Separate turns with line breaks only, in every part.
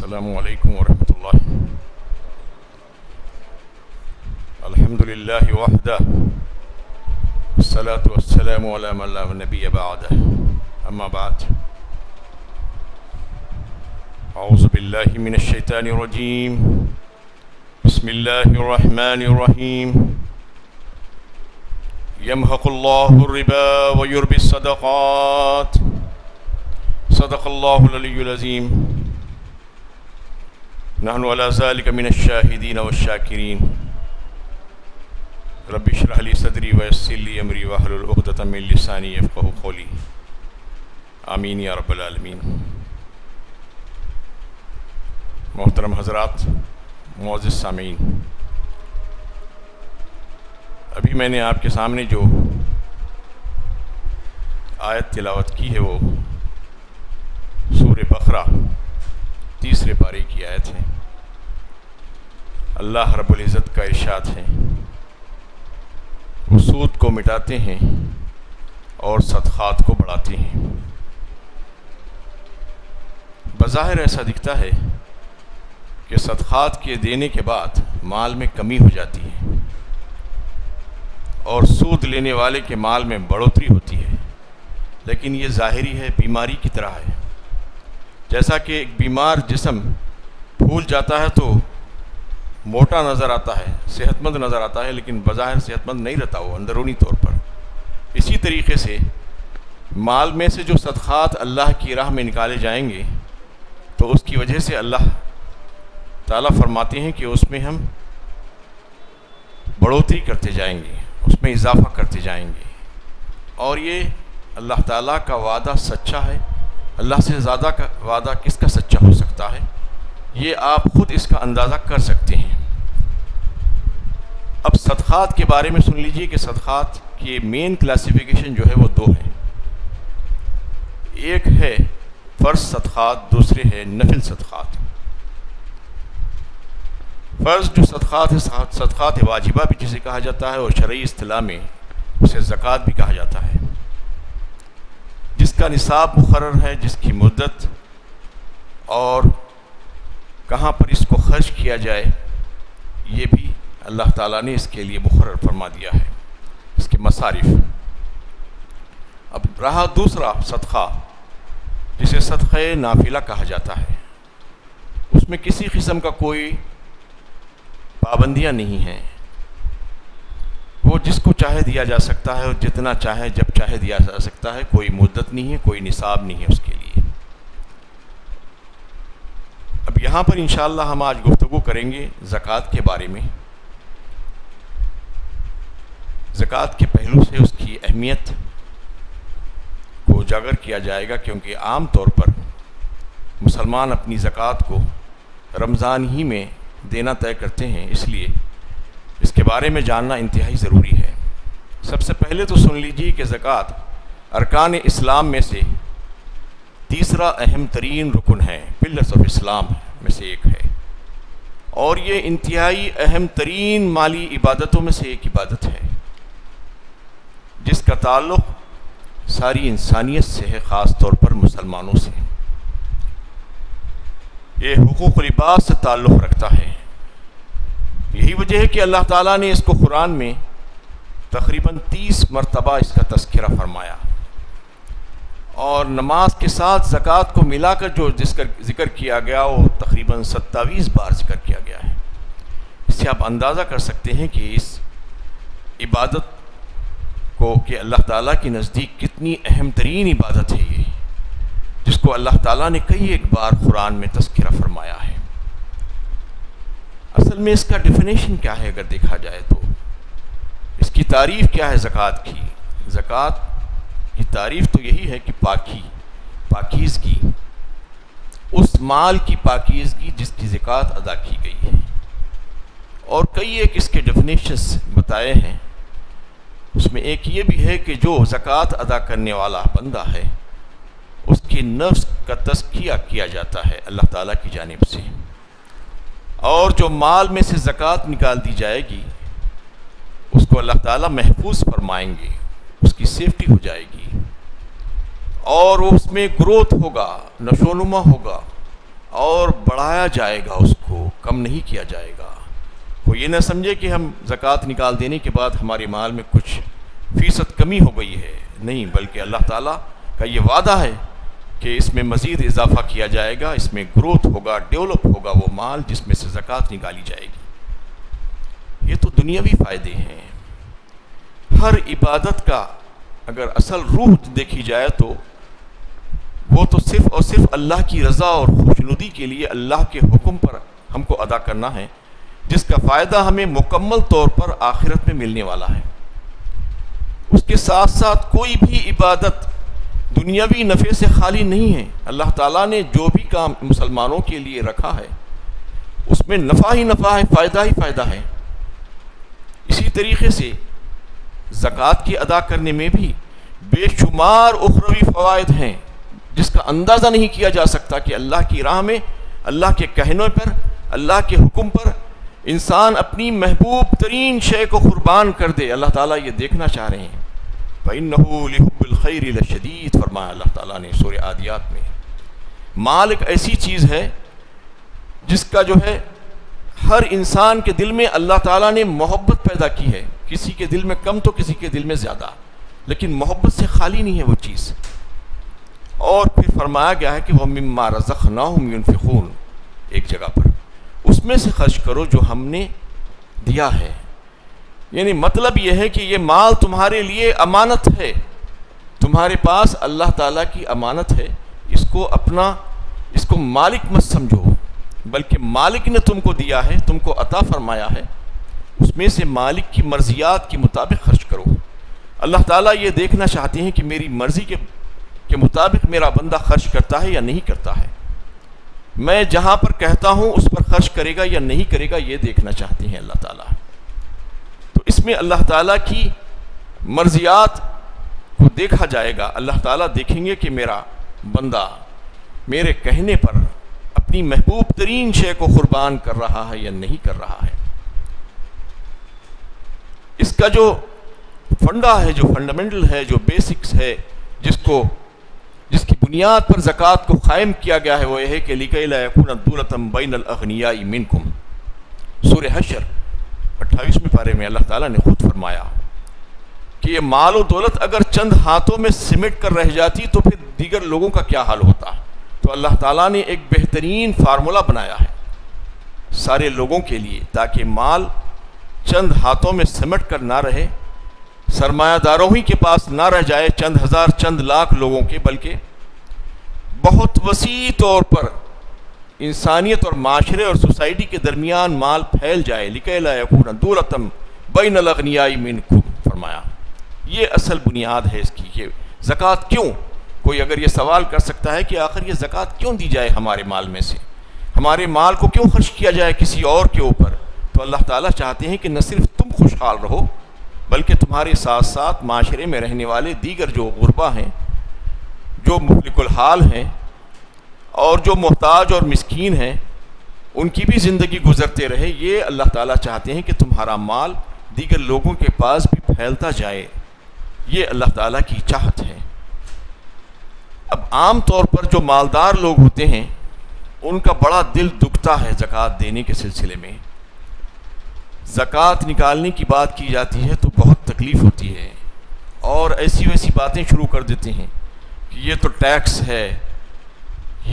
السلام علیکم ورحمۃ اللہ. الحمد للہ وحدہ والصلاة والسلام علی من لا نبی بعدہ. اما بعد، اعوذ باللہ من الشیطان الرجیم. بسم اللہ الرحمن الرحیم. یمحق اللہ الربا ویربی الصدقات. صدق اللہ العلی العظیم. نحن على ذلك من الشاهدين والشاكرين. رب اشرح لي صدري ويسر لي امري واحلل عقدة من لساني يفقهوا قولي. آمین یا رب العالمین. محترم حضرات، معزز سامعین، ابھی میں نے آپ کے سامنے جو آیت تلاوت کی ہے وہ سورہ بقرہ 3 پارے کی آیت ہے. اللہ رب العزت کا ارشاد ہے، وہ سود کو مٹاتے ہیں اور صدقات کو بڑھاتے ہیں. بظاہر ایسا دکھتا ہے کہ صدقات کے دینے کے بعد مال میں کمی ہو جاتی ہے اور سود لینے والے کے مال میں بڑھوتری ہوتی ہے، لیکن یہ ظاہری ہے، بیماری کی طرح ہے. جیسا کہ ایک بیمار جسم پھول جاتا ہے تو موٹا نظر آتا ہے، صحت مند نظر آتا ہے، لیکن بظاہر صحت مند نہیں رہتا وہ اندرونی طور پر. اسی طریقے سے مال میں سے جو صدقات اللہ کی راہ میں نکالے جائیں گے تو اس کی وجہ سے اللہ تعالیٰ فرماتے ہیں کہ اس میں ہم بڑھوتری کرتے جائیں گے، اس میں اضافہ کرتے جائیں گے. اور یہ اللہ تعالیٰ کا وعدہ سچا ہے. اللہ سے زیادہ کا وعدہ کس کا سچا ہو سکتا ہے؟ یہ آپ خود اس کا اندازہ کر سکتے ہیں. اب صدقات کے بارے میں سن لیجئے کہ صدقات کی مین کلاسیفیکیشن جو ہے وہ 2 ہے. ایک ہے فرض صدقات، دوسرے ہے نفل صدقات. فرض جو صدقات ہے، صدقات واجبہ بھی جسے کہا جاتا ہے، اور شرعی اصطلاح میں اسے زکوٰۃ بھی کہا جاتا ہے. جس کا نصاب مقرر ہے، جس کی مدت اور کہاں پر اس کو خرچ کیا جائے، یہ بھی اللہ تعالیٰ نے اس کے لیے مقرر فرما دیا ہے، اس کے مصارف. اب رہا دوسرا صدقہ، جسے صدقہ نافلہ کہا جاتا ہے. اس میں کسی قسم کا کوئی پابندیاں نہیں ہیں، وہ جس کو چاہے دیا جا سکتا ہے اور جتنا چاہے جب چاہے دیا جا سکتا ہے. کوئی مدت نہیں ہے، کوئی نصاب نہیں ہے اس کے لیے. اب یہاں پر انشاءاللہ ہم آج گفتگو کریں گے زکوٰۃ کے بارے میں. زکوٰۃ کے پہلو سے اس کی اہمیت کو اجاگر کیا جائے گا، کیونکہ عام طور پر مسلمان اپنی زکوٰۃ کو رمضان ہی میں دینا طے کرتے ہیں، اس لیے اس کے بارے میں جاننا انتہائی ضروری ہے. سب سے پہلے تو سن لیجیے کہ زکوٰۃ ارکان اسلام میں سے تیسرا اہم ترین رکن ہے، پلرز آف اسلام میں سے ایک ہے، اور یہ انتہائی اہم ترین مالی عبادتوں میں سے ایک عبادت ہے، جس کا تعلق ساری انسانیت سے ہے، خاص طور پر مسلمانوں سے. یہ حقوق العباد سے تعلق رکھتا ہے. یہی وجہ ہے کہ اللہ تعالیٰ نے اس کو قرآن میں تقریباً 30 مرتبہ اس کا تذکرہ فرمایا، اور نماز کے ساتھ زکوٰۃ کو ملا کر جو ذکر کیا گیا وہ تقریباً 27 بار ذکر کیا گیا ہے. اس سے آپ اندازہ کر سکتے ہیں کہ اس عبادت کو کہ اللہ تعالیٰ کے نزدیک کتنی اہم ترین عبادت ہے یہ، جس کو اللہ تعالیٰ نے کئی ایک بار قرآن میں تذکرہ فرمایا ہے. اصل میں اس کا ڈیفینیشن کیا ہے اگر دیکھا جائے تو اس کی تعریف کیا ہے زکوٰۃ کی؟ زکوٰۃ کی تعریف تو یہی ہے کہ پاکیزگی، اس مال کی پاکیزگی جس کی زکوٰۃ ادا کی گئی ہے. اور کئی ایک اس کے ڈیفینیشنز بتائے ہیں. اس میں ایک یہ بھی ہے کہ جو زکوٰۃ ادا کرنے والا بندہ ہے اس کے نفس کا تزکیہ کیا جاتا ہے اللہ تعالیٰ کی جانب سے، اور جو مال میں سے زکوٰۃ نکال دی جائے گی اس کو اللہ تعالیٰ محفوظ فرمائیں گے، اس کی سیفٹی ہو جائے گی، اور اس میں گروتھ ہوگا، نشو و نما ہوگا، اور بڑھایا جائے گا، اس کو کم نہیں کیا جائے گا۔ وہ یہ نہ سمجھے کہ ہم زکوٰۃ نکال دینے کے بعد ہمارے مال میں کچھ فیصد کمی ہو گئی ہے، نہیں، بلکہ اللہ تعالیٰ کا یہ وعدہ ہے کہ اس میں مزید اضافہ کیا جائے گا، اس میں گروتھ ہوگا، ڈیولپ ہوگا وہ مال جس میں سے زکوٰۃ نکالی جائے گی۔ یہ تو دنیاوی فائدے ہیں۔ ہر عبادت کا اگر اصل روح دیکھی جائے تو وہ تو صرف اور صرف اللہ کی رضا اور خوشنودی کے لیے اللہ کے حکم پر ہم کو ادا کرنا ہے، جس کا فائدہ ہمیں مکمل طور پر آخرت میں ملنے والا ہے۔ اس کے ساتھ ساتھ کوئی بھی عبادت دنیاوی نفع سے خالی نہیں ہے۔ اللہ تعالیٰ نے جو بھی کام مسلمانوں کے لیے رکھا ہے اس میں نفع ہی نفع ہے، فائدہ ہی فائدہ ہے۔ اسی طریقے سے زکوٰۃ کی ادا کرنے میں بھی بے شمار اخروی فوائد ہیں جس کا اندازہ نہیں کیا جا سکتا کہ اللہ کی راہ میں اللہ کے کہنے پر، اللہ کے حکم پر انسان اپنی محبوب ترین شے کو قربان کر دے۔ اللہ تعالیٰ یہ دیکھنا چاہ رہے ہیں۔ فَإِنَّهُ لِحُبِّ الْخَيْرِ لَشَدِيدٌ فرمایا اللہ تعالیٰ نے سورہ عادیات میں۔ مال ایک ایسی چیز ہے جس کا جو ہے ہر انسان کے دل میں اللہ تعالیٰ نے محبت پیدا کی ہے، کسی کے دل میں کم تو کسی کے دل میں زیادہ، لیکن محبت سے خالی نہیں ہے وہ چیز۔ اور پھر فرمایا گیا ہے کہ وَمِمَّا رَزَقْنَاهُمْ يُنْفِقُونَ، ایک جگہ پر اس میں سے خرچ کرو جو ہم نے دیا ہے۔ یعنی مطلب یہ ہے کہ یہ مال تمہارے لیے امانت ہے، تمہارے پاس اللہ تعالیٰ کی امانت ہے، اس کو مالک مت سمجھو، بلکہ مالک نے تم کو دیا ہے، تم کو عطا فرمایا ہے، اس میں سے مالک کی مرضیات کے مطابق خرچ کرو۔ اللہ تعالیٰ یہ دیکھنا چاہتے ہیں کہ میری مرضی کے مطابق میرا بندہ خرچ کرتا ہے یا نہیں کرتا ہے، میں جہاں پر کہتا ہوں اس پر خرچ کرے گا یا نہیں کرے گا، یہ دیکھنا چاہتے ہیں اللہ تعالیٰ۔ تو اس میں اللہ تعالیٰ کی مرضیات کو دیکھا جائے گا، اللہ تعالیٰ دیکھیں گے کہ میرا بندہ میرے کہنے پر اپنی محبوب ترین شے کو قربان کر رہا ہے یا نہیں کر رہا ہے۔ اس کا جو فنڈا ہے، جو فنڈامنٹل ہے، جو بیسکس ہے، جس کی بنیاد پر زکوٰۃ کو قائم کیا گیا ہے، وہ یہ ہے کہ لِكَيْ لَا يَكُونَ دُولَةً بَيْنَ الْأَغْنِيَاءِ مِنْكُمْ۔ سورہ حشر 28ویں پارے میں اللہ تعالیٰ نے خود فرمایا کہ یہ مال و دولت اگر چند ہاتھوں میں سمٹ کر رہ جاتی تو پھر دیگر لوگوں کا کیا حال ہوتا۔ تو اللہ تعالیٰ نے ایک بہترین فارمولہ بنایا ہے سارے لوگوں کے لیے، تاکہ مال چند ہاتھوں میں سمٹ کر نہ رہے، سرمایہ داروں ہی کے پاس نہ رہ جائے، چند ہزار چند لاکھ لوگوں کے، بلکہ بہت وسیع طور پر انسانیت اور معاشرے اور سوسائٹی کے درمیان مال پھیل جائے۔ لِكَيْ لَا يَكُونَ دُولَةً بَيْنَ الْأَغْنِيَاءِ مِنْكُمْ فرمایا۔ یہ اصل بنیاد ہے اس کی کہ زکوٰۃ کیوں، کوئی اگر یہ سوال کر سکتا ہے کہ آخر یہ زکوٰۃ کیوں دی جائے ہمارے مال میں سے، ہمارے مال کو کیوں خرچ کیا جائے کسی اور کے اوپر، تو اللہ تعالیٰ چاہتے ہیں کہ نہ صرف تم خوشحال رہو بلکہ تمہارے ساتھ ساتھ معاشرے میں رہنے والے دیگر جو غربا ہیں، جو مفلک الحال ہیں اور جو محتاج اور مسکین ہیں، ان کی بھی زندگی گزرتے رہے۔ یہ اللہ تعالیٰ چاہتے ہیں کہ تمہارا مال دیگر لوگوں کے پاس بھی پھیلتا جائے، یہ اللہ تعالیٰ کی چاہت ہے۔ اب عام طور پر جو مالدار لوگ ہوتے ہیں ان کا بڑا دل دکھتا ہے زکوٰۃ دینے کے سلسلے میں۔ زکوٰۃ نکالنے کی بات کی جاتی ہے تو بہت تکلیف ہوتی ہے، اور ایسی ویسی باتیں شروع کر دیتے ہیں کہ یہ تو ٹیکس ہے،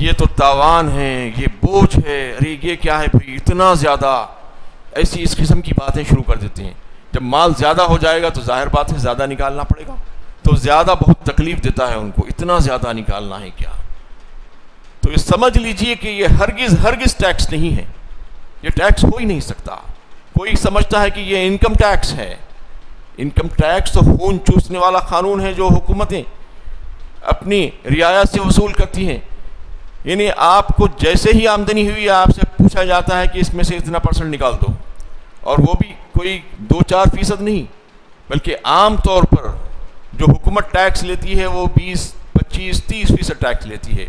یہ تو تاوان ہے، یہ بوجھ ہے، ارے یہ کیا ہے بھئی اتنا زیادہ، ایسی اس قسم کی باتیں شروع کر دیتے ہیں۔ جب مال زیادہ ہو جائے گا تو ظاہر بات ہے زیادہ نکالنا پڑے گا، تو زیادہ بہت تکلیف دیتا ہے ان کو، اتنا زیادہ نکالنا ہے کیا۔ تو یہ سمجھ لیجئے کہ یہ ہرگز ٹیکس نہیں ہے، یہ ٹیکس ہو ہی نہیں سکتا۔ کوئی سمجھتا ہے کہ یہ انکم ٹیکس ہے، انکم ٹیکس تو خون چوسنے والا قانون ہے جو حکومتیں اپنی رعایا سے وصول کرتی ہیں۔ یعنی آپ کو جیسے ہی آمدنی ہوئی آپ سے پوچھا جاتا ہے کہ اس میں سے اتنا % نکال دو، اور وہ بھی کوئی 2-4% نہیں، بلکہ عام طور پر جو حکومت ٹیکس لیتی ہے وہ 20-25-30% ٹیکس لیتی ہے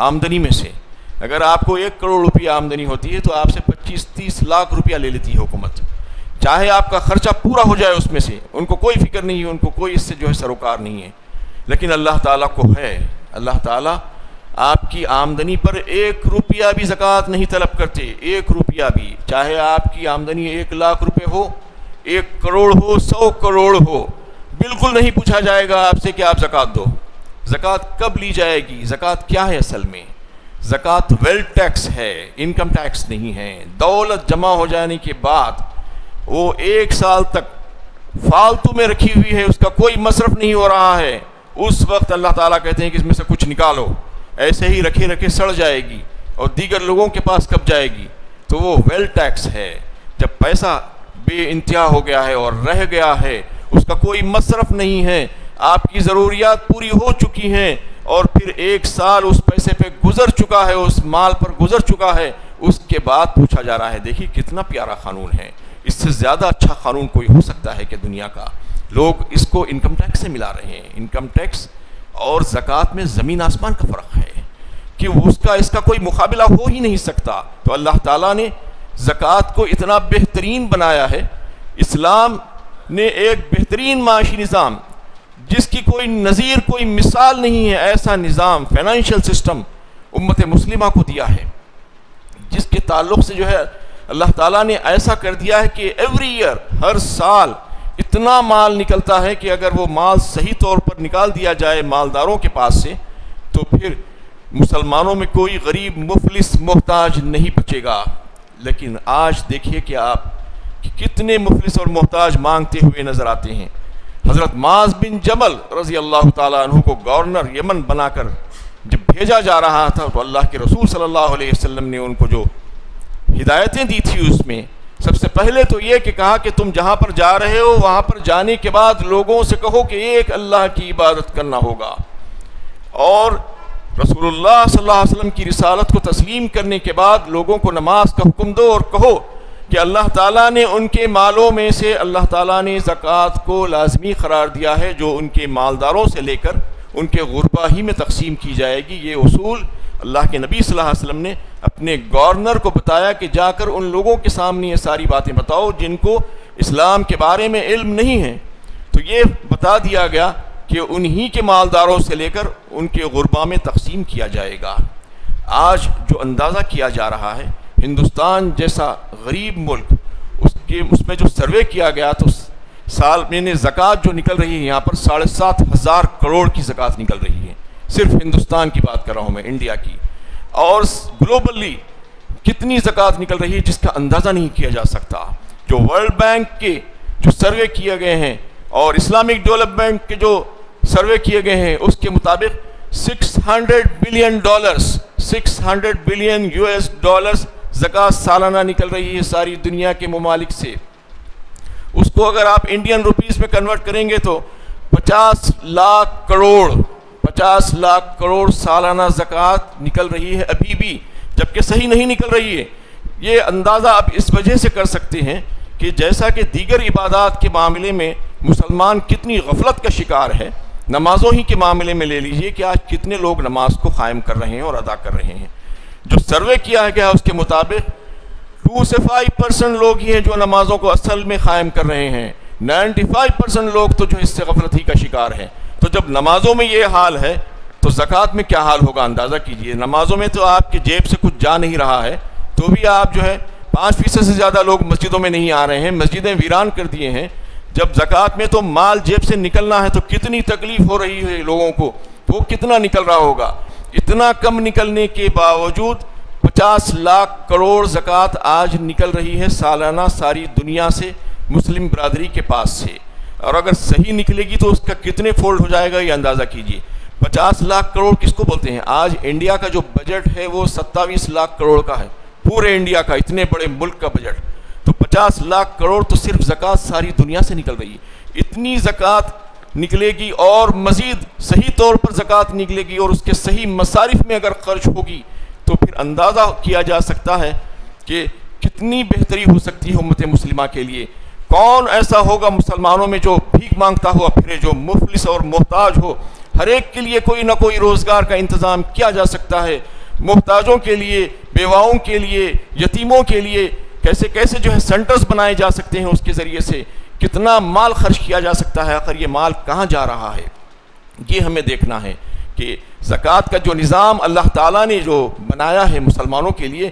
آمدنی میں سے۔ اگر آپ کو 1 کروڑ روپیہ آمدنی ہوتی ہے تو آپ سے 25-30 لاکھ روپیہ لے لیتی ہے حکومت، چاہے آپ کا خرچہ پورا ہو جائے اس میں سے، ان کو کوئی فکر نہیں ہے، ان کو کوئی اس سے جو ہے سروکار نہیں ہے۔ لیکن اللہ تعالیٰ کو ہے، اللہ تعالیٰ آپ کی آمدنی پر 1 روپیہ بھی زکوٰۃ نہیں طلب کرتے، 1 روپیہ بھی، چاہے آپ کی آمدنی 1 لاکھ روپے ہو، 1 کروڑ ہو، 100 کروڑ ہو، بالکل نہیں پوچھا جائے گا آپ سے کہ آپ زکوٰۃ دو۔ زکوٰۃ کب لی جائے گی؟ زکوٰۃ کیا ہے اصل میں؟ زکوٰۃ ویلتھ ٹیکس ہے، انکم ٹیکس نہیں ہے۔ دولت جمع ہو جانے کے بعد وہ 1 سال تک فالتو میں رکھی ہوئی ہے، اس کا کوئی مصرف نہیں ہو رہا ہے، اس وقت اللہ تعالیٰ کہتے ہیں کہ اس میں سے کچھ نکالو، ایسے ہی رکھے رکھے سڑ جائے گی اور دیگر لوگوں کے پاس کب جائے گی؟ تو وہ ویلتھ ٹیکس ہے۔ جب پیسہ بے انتہا ہو گیا ہے اور رہ گیا ہے، اس کا کوئی مصرف نہیں ہے، آپ کی ضروریات پوری ہو چکی ہیں اور پھر 1 سال اس پیسے پہ گزر چکا ہے، اس مال پر گزر چکا ہے، اس کے بعد پوچھا جا رہا ہے۔ دیکھیے کتنا پیارا قانون ہے، اس سے زیادہ اچھا قانون کوئی ہو سکتا ہے کہ دنیا کا؟ لوگ اس کو انکم ٹیکس سے ملا رہے ہیں۔ انکم ٹیکس اور زکوٰۃ میں زمین آسمان کا فرق ہے کہ اس کا کوئی مقابلہ ہو ہی نہیں سکتا۔ تو اللہ تعالیٰ نے زکوٰۃ کو اتنا بہترین بنایا ہے، اسلام نے ایک بہترین معاشی نظام جس کی کوئی نظیر، کوئی مثال نہیں ہے، ایسا نظام فائنینشیل سسٹم امت مسلمہ کو دیا ہے، جس کے تعلق سے جو ہے اللہ تعالیٰ نے ایسا کر دیا ہے کہ ایوری ایئر، ہر سال اتنا مال نکلتا ہے کہ اگر وہ مال صحیح طور پر نکال دیا جائے مالداروں کے پاس سے تو پھر مسلمانوں میں کوئی غریب، مفلس، محتاج نہیں بچے گا۔ لیکن آج دیکھیے کہ آپ کتنے مفلس اور محتاج مانگتے ہوئے نظر آتے ہیں۔ حضرت معاذ بن جبل رضی اللہ تعالیٰ عنہ کو گورنر یمن بنا کر جب بھیجا جا رہا تھا تو اللہ کے رسول صلی اللہ علیہ وسلم نے ان کو جو ہدایتیں دی تھی، اس میں سب سے پہلے تو یہ کہ کہا کہ تم جہاں پر جا رہے ہو وہاں پر جانے کے بعد لوگوں سے کہو کہ ایک اللہ کی عبادت کرنا ہوگا، اور رسول اللہ صلی اللہ علیہ وسلم کی رسالت کو تسلیم کرنے کے بعد لوگوں کو نماز کا حکم دو اور کہو کہ اللہ تعالیٰ نے ان کے مالوں میں سے اللہ تعالیٰ نے زکوٰۃ کو لازمی قرار دیا ہے، جو ان کے مالداروں سے لے کر ان کے غربا ہی میں تقسیم کی جائے گی۔ یہ اصول اللہ کے نبی صلی اللہ علیہ وسلم نے اپنے گورنر کو بتایا کہ جا کر ان لوگوں کے سامنے یہ ساری باتیں بتاؤ جن کو اسلام کے بارے میں علم نہیں ہے۔ تو یہ بتا دیا گیا کہ انہی کے مالداروں سے لے کر ان کے غربا میں تقسیم کیا جائے گا۔ آج جو اندازہ کیا جا رہا ہے، ہندوستان جیسا غریب ملک، اس میں جو سروے کیا گیا تو سال میں زکوٰۃ جو نکل رہی ہے یہاں پر 7,500 کروڑ کی زکوٰۃ نکل رہی ہے۔ صرف ہندوستان کی بات کر رہا ہوں میں، انڈیا کی، اور گلوبلی کتنی زکوٰۃ نکل رہی ہے جس کا اندازہ نہیں کیا جا سکتا۔ جو ورلڈ بینک کے جو سروے کیے گئے ہیں اور اسلامک ڈیولپمنٹ کے جو سروے کیے گئے ہیں اس کے مطابق $600 بلین زکوٰۃ سالانہ نکل رہی ہے ساری دنیا کے ممالک سے۔ اس کو اگر آپ انڈین روپیز میں کنورٹ کریں گے تو 50 لاکھ کروڑ سالانہ زکوٰۃ نکل رہی ہے ابھی بھی، جبکہ صحیح نہیں نکل رہی ہے۔ یہ اندازہ آپ اس وجہ سے کر سکتے ہیں کہ جیسا کہ دیگر عبادات کے معاملے میں مسلمان کتنی غفلت کا شکار ہے، نمازوں ہی کے معاملے میں لے لیجئے کہ آج کتنے لوگ نماز کو قائم کر رہے ہیں اور ادا کر رہے ہیں۔ جو سروے کیا گیا اس کے مطابق 2 سے 5% لوگ ہی ہیں جو نمازوں کو اصل میں قائم کر رہے ہیں، 95% لوگ تو جو اس سے غفلت ہی کا شکار ہیں۔ تو جب نمازوں میں یہ حال ہے تو زکوٰۃ میں کیا حال ہوگا اندازہ کیجئے۔ نمازوں میں تو آپ کی جیب سے کچھ جا نہیں رہا ہے، تو بھی آپ جو ہے 5% سے زیادہ لوگ مسجدوں میں نہیں آ رہے ہیں، مسجدیں ویران کر دیے ہیں۔ جب زکوٰۃ میں تو مال جیب سے نکلنا ہے تو کتنی تکلیف ہو رہی ہے لوگوں کو، وہ کتنا نکل رہا ہوگا۔ اتنا کم نکلنے کے باوجود 50 لاکھ کروڑ زکوٰۃ آج نکل رہی ہے سالانہ ساری دنیا سے، مسلم برادری کے پاس سے، اور اگر صحیح نکلے گی تو اس کا کتنے فولڈ ہو جائے گا یہ اندازہ کیجئے۔ 50 لاکھ کروڑ کس کو بولتے ہیں؟ آج انڈیا کا جو بجٹ ہے وہ 27 لاکھ کروڑ کا ہے، پورے انڈیا کا، اتنے بڑے ملک کا بجٹ۔ تو 50 لاکھ کروڑ تو صرف زکوٰۃ ساری دنیا سے نکل رہی ہے۔ اتنی زکوٰۃ نکلے گی اور مزید صحیح طور پر زکوٰۃ نکلے گی اور اس کے صحیح مصارف میں اگر خرچ ہوگی تو پھر اندازہ کیا جا سکتا ہے کہ کتنی بہتری ہو سکتی ہے امت مسلمہ کے لیے۔ کون ایسا ہوگا مسلمانوں میں جو بھیک مانگتا ہوا پھرے، جو مفلس اور محتاج ہو؟ ہر ایک کے لیے کوئی نہ کوئی روزگار کا انتظام کیا جا سکتا ہے، محتاجوں کے لیے، بیواؤں کے لیے، یتیموں کے لیے کیسے کیسے جو ہے سینٹرز بنائے جا سکتے ہیں، اس کے ذریعے سے کتنا مال خرچ کیا جا سکتا ہے، آخر یہ مال کہاں جا رہا ہے، یہ ہمیں دیکھنا ہے کہ زکوٰۃ کا جو نظام اللہ تعالیٰ نے جو بنایا ہے مسلمانوں کے لیے،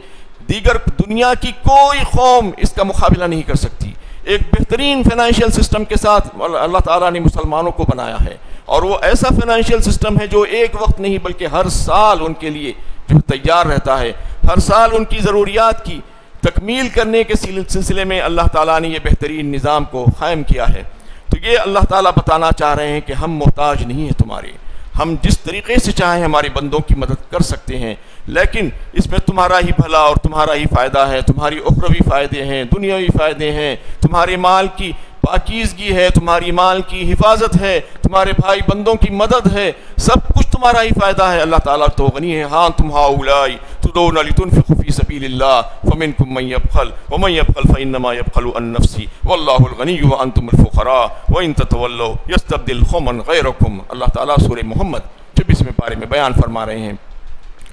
دیگر دنیا کی کوئی قوم اس کا مقابلہ نہیں کر سکتی۔ ایک بہترین فائنینشیل سسٹم کے ساتھ اللہ تعالیٰ نے مسلمانوں کو بنایا ہے، اور وہ ایسا فائنینشیل سسٹم ہے جو ایک وقت نہیں بلکہ ہر سال ان کے لیے جو تیار رہتا ہے۔ ہر سال ان کی ضروریات کی تکمیل کرنے کے سلسلے میں اللہ تعالیٰ نے یہ بہترین نظام کو قائم کیا ہے۔ تو یہ اللہ تعالیٰ بتانا چاہ رہے ہیں کہ ہم محتاج نہیں ہیں تمہارے، ہم جس طریقے سے چاہیں ہمارے بندوں کی مدد کر سکتے ہیں، لیکن اس میں تمہارا ہی بھلا اور تمہارا ہی فائدہ ہے، تمہاری اخروی فائدے ہیں، دنیاوی فائدے ہیں، تمہارے مال کی پاکیزگی ہے، تمہاری مال کی حفاظت ہے، تمہارے بھائی بندوں کی مدد ہے، سب کچھ تمہارا ہی فائدہ ہے۔ اللہ تعالیٰ تو غنی ہے۔ ہاں تم ہؤلاء تدعون لتنفقوا فی سبیل اللہ فمنکم من یبخل ومن یبخل فانما یبخل عن نفسہ واللہ الغنی وانتم الفقراء وان تتولوا یستبدل قوما غیرکم۔ اللہ تعالیٰ سورہ محمد 26ویں پارے میں بیان فرما رہے ہیں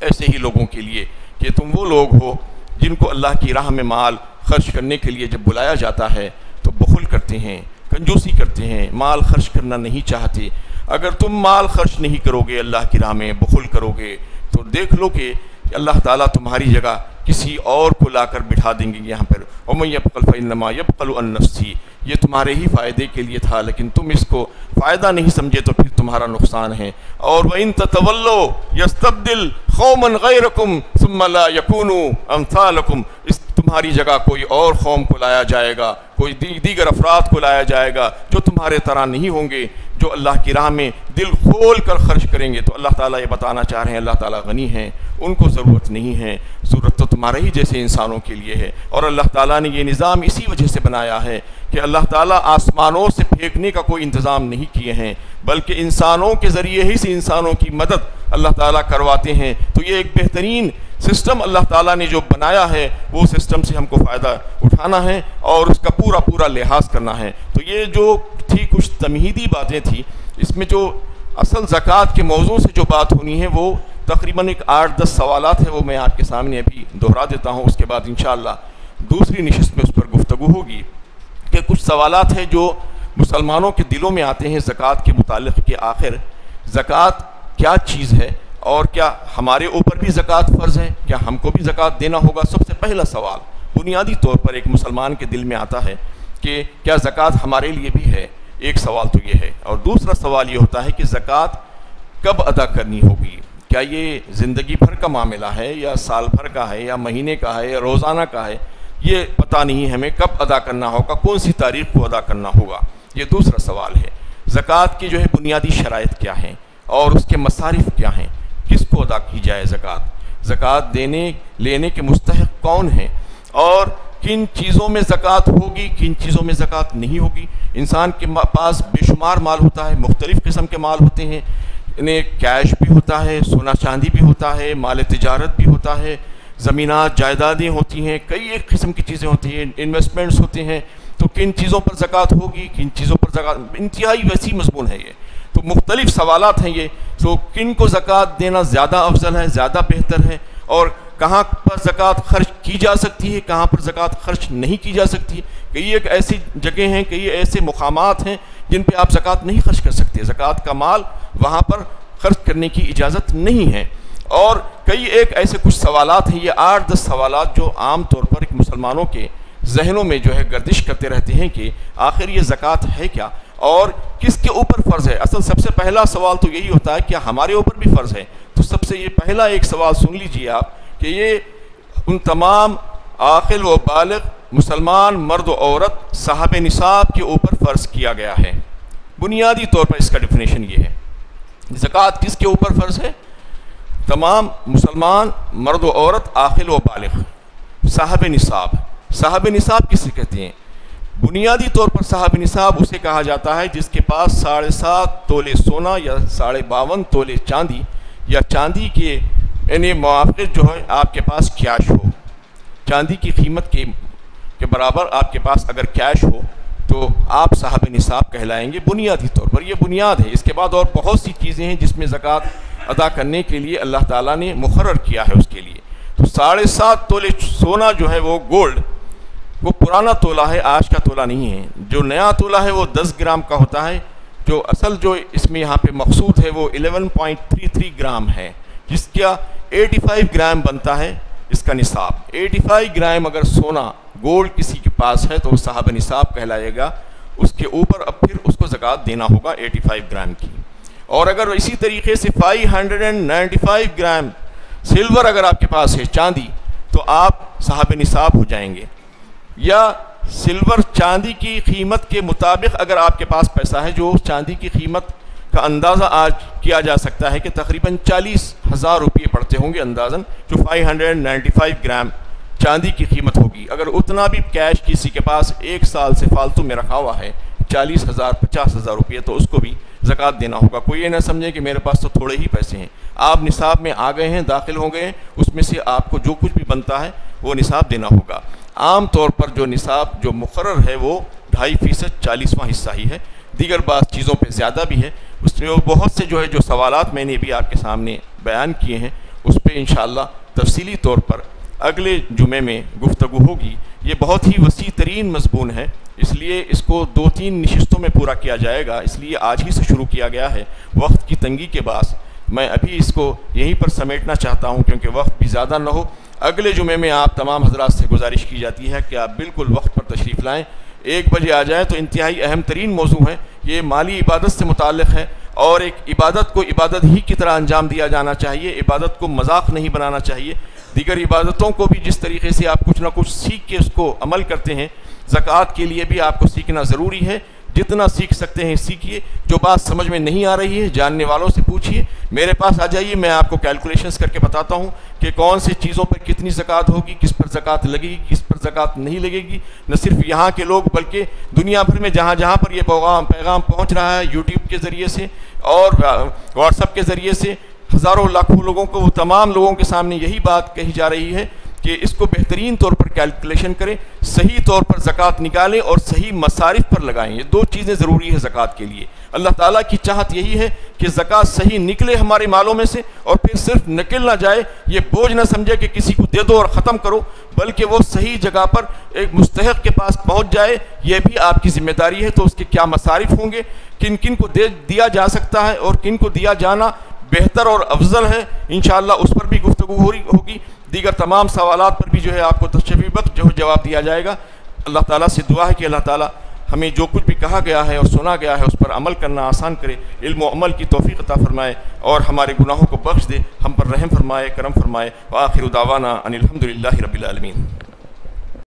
ایسے ہی لوگوں کے لیے کہ تم وہ لوگ ہو جن کو اللہ کی راہ میں مال خرچ کرنے کے لیے جب بلایا جاتا ہے تو بخل کرتے ہیں، کنجوسی کرتے ہیں، مال خرچ کرنا نہیں چاہتے۔ اگر تم مال خرچ نہیں کرو گے، اللہ کی راہ میں بخل کرو گے، تو دیکھ لو کہ اللہ تعالیٰ تمہاری جگہ کسی اور کو لا کر بٹھا دیں گے یہاں پر۔ وَمَن يَبْخَلْ فَإِنَّمَا يَبْخَلُ عَن نَفْسِهِ، یہ تمہارے ہی فائدے کے لیے تھا، لیکن تم اس کو فائدہ نہیں سمجھے تو پھر تمہارا نقصان ہے۔ اور وَإِن تَتَوَلَّوْا يَسْتَبْدِلْ قَوْمًا غَيْرَكُمْ ثُمَّ لَا يَكُونُوا أَمْثَالَكُمْ، اس تمہاری جگہ کوئی اور قوم کو لایا جائے گا، کوئی دیگر افراد کو لایا جائے گا جو تمہارے طرح نہیں ہوں گے، جو اللہ کی راہ میں دل کھول کر خرچ کریں گے۔ تو اللہ تعالیٰ یہ بتانا چاہ رہے ہیں اللہ تعالیٰ غنی ہیں، ان کو ضرورت نہیں ہے، ضرورت تو تمہارے ہی جیسے انسانوں کے لیے ہے۔ اور اللہ تعالیٰ نے یہ نظام اسی وجہ سے بنایا ہے کہ اللہ تعالیٰ آسمانوں سے پھینکنے کا کوئی انتظام نہیں کیے ہیں، بلکہ انسانوں کے ذریعے ہی سے انسانوں کی مدد اللہ تعالیٰ کرواتے ہیں۔ تو یہ ایک بہترین سسٹم اللہ تعالیٰ نے جو بنایا ہے، وہ سسٹم سے ہم کو فائدہ اٹھانا ہے اور اس کا پورا پورا لحاظ کرنا ہے۔ تو یہ جو تھی کچھ تمہیدی باتیں تھیں، اس میں جو اصل زکوٰۃ کے موضوع سے جو بات ہونی ہے وہ تقریباً ایک 8-10 سوالات ہیں، وہ میں آپ کے سامنے ابھی دہرا دیتا ہوں، اس کے بعد انشاءاللہ دوسری نشست میں اس پر گفتگو ہوگی کہ کچھ سوالات ہیں جو مسلمانوں کے دلوں میں آتے ہیں زکوٰۃ کے متعلق کہ آخر زکوٰۃ کیا چیز ہے اور کیا ہمارے اوپر بھی زکوٰۃ فرض ہے، کیا ہم کو بھی زکوٰۃ دینا ہوگا۔ سب سے پہلا سوال بنیادی طور پر ایک مسلمان کے دل میں آتا ہے کہ کیا زکوٰۃ ہمارے لیے بھی ہے، ایک سوال تو یہ ہے، اور دوسرا سوال یہ ہوتا ہے کہ زکوٰۃ کب ادا کرنی ہوگی، کیا یہ زندگی بھر کا معاملہ ہے یا سال بھر کا ہے یا مہینے کا ہے یا روزانہ کا ہے، یہ پتہ نہیں ہمیں کب ادا کرنا ہوگا، کون سی تاریخ کو ادا کرنا ہوگا، یہ دوسرا سوال ہے۔ زکوٰۃ کی جو ہے بنیادی شرائط کیا ہیں اور اس کے مصارف کیا ہیں، کس کو ادا کی جائے زکوٰۃ، زکوٰۃ دینے لینے کے مستحق کون ہیں، اور کن چیزوں میں زکوٰۃ ہوگی، کن چیزوں میں زکوٰۃ نہیں ہوگی۔ انسان کے پاس بے شمار مال ہوتا ہے، مختلف قسم کے مال ہوتے ہیں، انہیں کیش بھی ہوتا ہے، سونا چاندی بھی ہوتا ہے، مال تجارت بھی ہوتا ہے، زمینات جائیدادیں ہوتی ہیں، کئی ایک قسم کی چیزیں ہوتی ہیں، انویسٹمنٹس ہوتے ہیں۔ تو کن چیزوں پر زکوٰۃ ہوگی، کن چیزوں پر زکوٰۃ، انتہائی وسیع مضمون ہے یہ۔ تو مختلف سوالات ہیں یہ، تو کن کو زکوٰۃ دینا زیادہ افضل ہے، زیادہ بہتر ہے، اور کہاں پر زکوٰۃ خرچ کی جا سکتی ہے، کہاں پر زکوٰۃ خرچ نہیں کی جا سکتی۔ کئی ایک ایسی جگہ ہیں، کئی ایسے مقامات ہیں جن پہ آپ زکوٰۃ نہیں خرچ کر سکتے، زکوٰۃ کا مال وہاں پر خرچ کرنے کی اجازت نہیں ہے۔ اور کئی ایک ایسے کچھ سوالات ہیں، یہ 8-10 سوالات جو عام طور پر ایک مسلمانوں کے ذہنوں میں جو ہے گردش کرتے رہتے ہیں کہ آخر یہ زکوٰۃ ہے کیا اور کس کے اوپر فرض ہے۔ اصل سب سے پہلا سوال تو یہی ہوتا ہے کہ ہمارے اوپر بھی فرض ہے۔ تو سب سے یہ پہلا ایک سوال سن لیجئے آپ کہ یہ ان تمام عاقل و بالغ مسلمان مرد و عورت صاحب نصاب کے اوپر فرض کیا گیا ہے۔ بنیادی طور پر اس کا ڈیفینیشن یہ ہے، زکوٰۃ کس کے اوپر فرض ہے؟ تمام مسلمان مرد و عورت عاقل و بالغ صاحب نصاب۔ صاحب نصاب کسے کہتے ہیں؟ بنیادی طور پر صاحب نصاب اسے کہا جاتا ہے جس کے پاس 7.5 تولے سونا یا 52.5 تولے چاندی یا چاندی کے یعنی موافق جو ہے آپ کے پاس کیش ہو، چاندی کی قیمت کے برابر آپ کے پاس اگر کیش ہو تو آپ صاحب نصاب کہلائیں گے۔ بنیادی طور پر یہ بنیاد ہے، اس کے بعد اور بہت سی چیزیں ہیں جس میں زکوٰۃ ادا کرنے کے لیے اللہ تعالیٰ نے مقرر کیا ہے اس کے لیے۔ تو 7.5 تولے سونا جو ہے وہ گولڈ، وہ پرانا تولہ ہے، آج کا تولہ نہیں ہے۔ جو نیا تولہ ہے وہ 10 گرام کا ہوتا ہے، جو اصل جو اس میں یہاں پہ مقصود ہے وہ 11.33 گرام ہے، جس کا 85 گرام بنتا ہے اس کا نصاب۔ 85 گرام اگر سونا گولڈ کسی کے پاس ہے تو وہ صاحب نصاب کہلائے گا، اس کے اوپر اب پھر اس کو زکوٰۃ دینا ہوگا 85 گرام کی۔ اور اگر اسی طریقے سے 595 گرام سلور اگر آپ کے پاس ہے، چاندی، تو آپ صاحب نصاب ہو جائیں گے۔ یا سلور چاندی کی قیمت کے مطابق اگر آپ کے پاس پیسہ ہے، جو چاندی کی قیمت کا اندازہ آج کیا جا سکتا ہے کہ تقریباً 40,000 روپئے پڑتے ہوں گے اندازاً، جو 595 گرام چاندی کی قیمت ہوگی۔ اگر اتنا بھی کیش کسی کے پاس ایک سال سے فالتو میں رکھا ہوا ہے 40,000 50,000 روپئے، تو اس کو بھی زکوٰۃ دینا ہوگا۔ کوئی یہ نہ سمجھے کہ میرے پاس تو تھوڑے ہی پیسے ہیں، آپ نصاب میں آ گئے ہیں، داخل ہو گئے ہیں، اس میں سے آپ کو جو کچھ بھی بنتا ہے وہ نصاب دینا ہوگا۔ عام طور پر جو نصاب جو مقرر ہے وہ 2.5% 40واں حصہ ہی ہے، دیگر بعض چیزوں پہ زیادہ بھی ہے۔ اس میں بہت سے جو سوالات میں نے بھی آپ کے سامنے بیان کیے ہیں، اس پہ انشاءاللہ تفصیلی طور پر اگلے جمعے میں گفتگو ہوگی۔ یہ بہت ہی وسیع ترین مضمون ہے، اس لیے اس کو 2-3 نشستوں میں پورا کیا جائے گا، اس لیے آج ہی سے شروع کیا گیا ہے وقت کی تنگی کے باعث۔ میں ابھی اس کو یہیں پر سمیٹنا چاہتا ہوں کیونکہ وقت بھی زیادہ نہ ہو۔ اگلے جمعے میں آپ تمام حضرات سے گزارش کی جاتی ہے کہ آپ بالکل وقت پر تشریف لائیں، 1 بجے آ جائیں، تو انتہائی اہم ترین موضوع ہے، یہ مالی عبادت سے متعلق ہے، اور ایک عبادت کو عبادت ہی کی طرح انجام دیا جانا چاہیے، عبادت کو مذاق نہیں بنانا چاہیے۔ دیگر عبادتوں کو بھی جس طریقے سے آپ کچھ نہ کچھ سیکھ کے اس کو عمل کرتے ہیں، زکوٰۃ کے لیے بھی آپ کو سیکھنا ضروری ہے، جتنا سیکھ سکتے ہیں سیکھیے۔ جو بات سمجھ میں نہیں آ رہی ہے جاننے والوں سے پوچھیے، میرے پاس آ جائیے، میں آپ کو کیلکولیشنز کر کے بتاتا ہوں کہ کون سی چیزوں پر کتنی زکوٰۃ ہوگی، کس پر زکوٰۃ لگے گی، کس پر زکوٰۃ نہیں لگے گی۔ نہ صرف یہاں کے لوگ بلکہ دنیا بھر میں جہاں جہاں پر یہ پیغام پہنچ رہا ہے، یوٹیوب کے ذریعے سے اور واٹس ایپ کے ذریعے سے ہزاروں لاکھوں لوگوں کو، وہ تمام لوگوں کے سامنے یہی بات کہی جا رہی ہے کہ اس کو بہترین طور پر کیلکولیشن کریں، صحیح طور پر زکوٰۃ نکالیں اور صحیح مصارف پر لگائیں۔ یہ 2 چیزیں ضروری ہے زکوٰۃ کے لیے۔ اللہ تعالیٰ کی چاہت یہی ہے کہ زکوٰۃ صحیح نکلے ہمارے مالوں میں سے، اور پھر صرف نکل نہ جائے، یہ بوجھ نہ سمجھے کہ کسی کو دے دو اور ختم کرو، بلکہ وہ صحیح جگہ پر ایک مستحق کے پاس پہنچ جائے، یہ بھی آپ کی ذمہ داری ہے۔ تو اس کے کیا مصارف ہوں گے، کن کن کو دیا جا سکتا ہے اور کن کو دیا جانا بہتر اور افضل ہے، انشاءاللہ اس پر بھی گفتگو ہوگی۔ دیگر تمام سوالات پر بھی آپ کو تشریح بخش جواب دیا جائے گا۔ اللہ تعالیٰ سے دعا ہے کہ اللہ تعالیٰ ہمیں جو کچھ بھی کہا گیا ہے اور سنا گیا ہے اس پر عمل کرنا آسان کرے، علم و عمل کی توفیق عطا فرمائے اور ہمارے گناہوں کو بخش دے، ہم پر رحم فرمائے، کرم فرمائے۔ وآخر دعوانا ان الحمد للہ رب العالمین۔